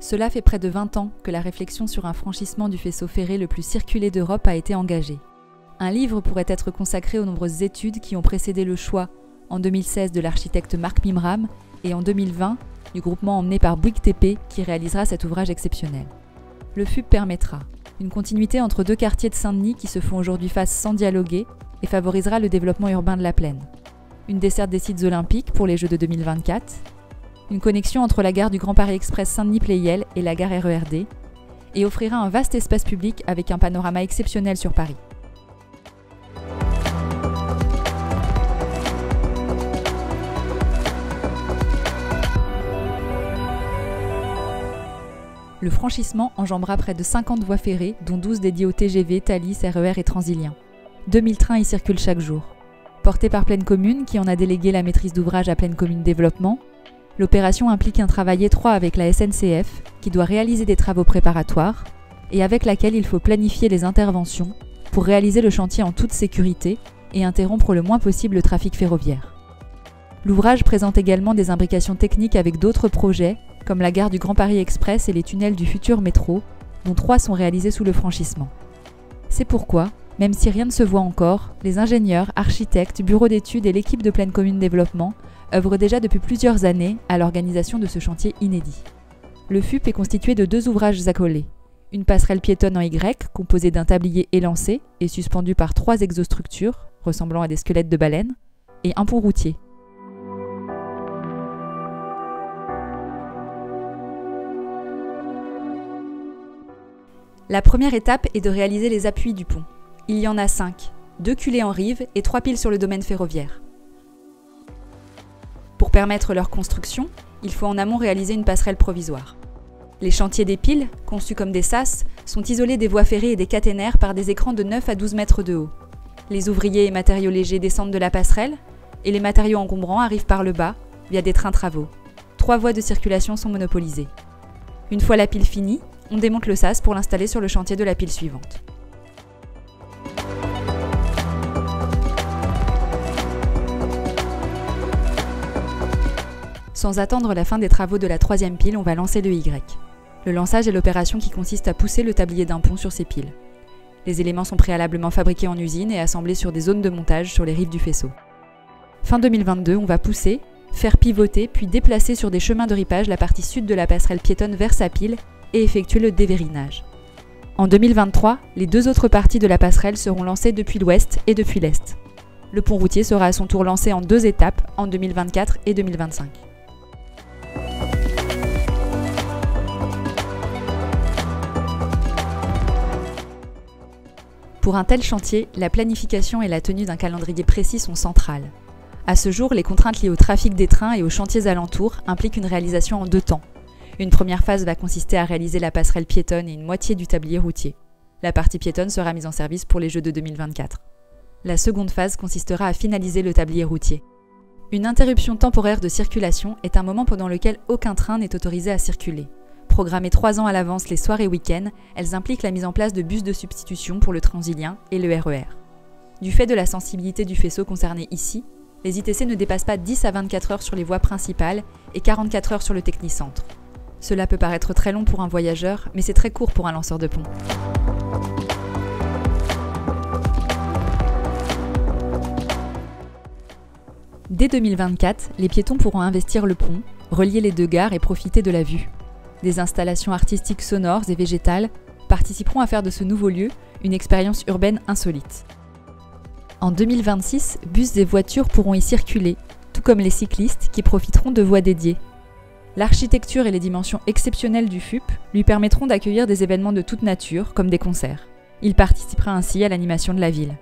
Cela fait près de 20 ans que la réflexion sur un franchissement du faisceau ferré le plus circulé d'Europe a été engagée. Un livre pourrait être consacré aux nombreuses études qui ont précédé le choix, en 2016, de l'architecte Marc Mimram et en 2020, du groupement emmené par Bouygues TP qui réalisera cet ouvrage exceptionnel. Le FUP permettra une continuité entre deux quartiers de Saint-Denis qui se font aujourd'hui face sans dialoguer et favorisera le développement urbain de la plaine. Une desserte des sites olympiques pour les Jeux de 2024, une connexion entre la gare du Grand Paris Express Saint-Denis-Pleyel et la gare RERD, et offrira un vaste espace public avec un panorama exceptionnel sur Paris. Le franchissement enjambera près de 50 voies ferrées, dont 12 dédiées au TGV, Thalys, RER et Transilien. 2000 trains y circulent chaque jour. Portée par Plaine Commune, qui en a délégué la maîtrise d'ouvrage à Plaine Commune Développement, l'opération implique un travail étroit avec la SNCF, qui doit réaliser des travaux préparatoires, et avec laquelle il faut planifier les interventions pour réaliser le chantier en toute sécurité et interrompre le moins possible le trafic ferroviaire. L'ouvrage présente également des imbrications techniques avec d'autres projets, comme la gare du Grand Paris Express et les tunnels du futur métro, dont 3 sont réalisés sous le franchissement. C'est pourquoi, même si rien ne se voit encore, les ingénieurs, architectes, bureaux d'études et l'équipe de Plaine Commune Développement œuvrent déjà depuis plusieurs années à l'organisation de ce chantier inédit. Le FUP est constitué de 2 ouvrages accolés. Une passerelle piétonne en Y, composée d'un tablier élancé et suspendue par 3 exostructures, ressemblant à des squelettes de baleines, et un pont routier. La première étape est de réaliser les appuis du pont. Il y en a 5, 2 culées en rive et 3 piles sur le domaine ferroviaire. Pour permettre leur construction, il faut en amont réaliser une passerelle provisoire. Les chantiers des piles, conçus comme des sas, sont isolés des voies ferrées et des caténaires par des écrans de 9 à 12 mètres de haut. Les ouvriers et matériaux légers descendent de la passerelle et les matériaux encombrants arrivent par le bas, via des trains travaux. 3 voies de circulation sont monopolisées. Une fois la pile finie, on démonte le sas pour l'installer sur le chantier de la pile suivante. Sans attendre la fin des travaux de la 3e pile, on va lancer le Y. Le lançage est l'opération qui consiste à pousser le tablier d'un pont sur ces piles. Les éléments sont préalablement fabriqués en usine et assemblés sur des zones de montage sur les rives du faisceau. Fin 2022, on va pousser, faire pivoter puis déplacer sur des chemins de ripage la partie sud de la passerelle piétonne vers sa pile et effectuer le dévérinage. En 2023, les 2 autres parties de la passerelle seront lancées depuis l'ouest et depuis l'est. Le pont routier sera à son tour lancé en 2 étapes en 2024 et 2025. Pour un tel chantier, la planification et la tenue d'un calendrier précis sont centrales. À ce jour, les contraintes liées au trafic des trains et aux chantiers alentours impliquent une réalisation en 2 temps. Une première phase va consister à réaliser la passerelle piétonne et une moitié du tablier routier. La partie piétonne sera mise en service pour les Jeux de 2024. La seconde phase consistera à finaliser le tablier routier. Une interruption temporaire de circulation est un moment pendant lequel aucun train n'est autorisé à circuler. Programmées 3 ans à l'avance les soirs et week-ends, elles impliquent la mise en place de bus de substitution pour le Transilien et le RER. Du fait de la sensibilité du faisceau concerné ici, les ITC ne dépassent pas 10 à 24 heures sur les voies principales et 44 heures sur le technicentre. Cela peut paraître très long pour un voyageur, mais c'est très court pour un lanceur de pont. Dès 2024, les piétons pourront investir le pont, relier les 2 gares et profiter de la vue. Des installations artistiques sonores et végétales participeront à faire de ce nouveau lieu une expérience urbaine insolite. En 2026, bus et voitures pourront y circuler, tout comme les cyclistes qui profiteront de voies dédiées. L'architecture et les dimensions exceptionnelles du FUP lui permettront d'accueillir des événements de toute nature, comme des concerts. Il participera ainsi à l'animation de la ville.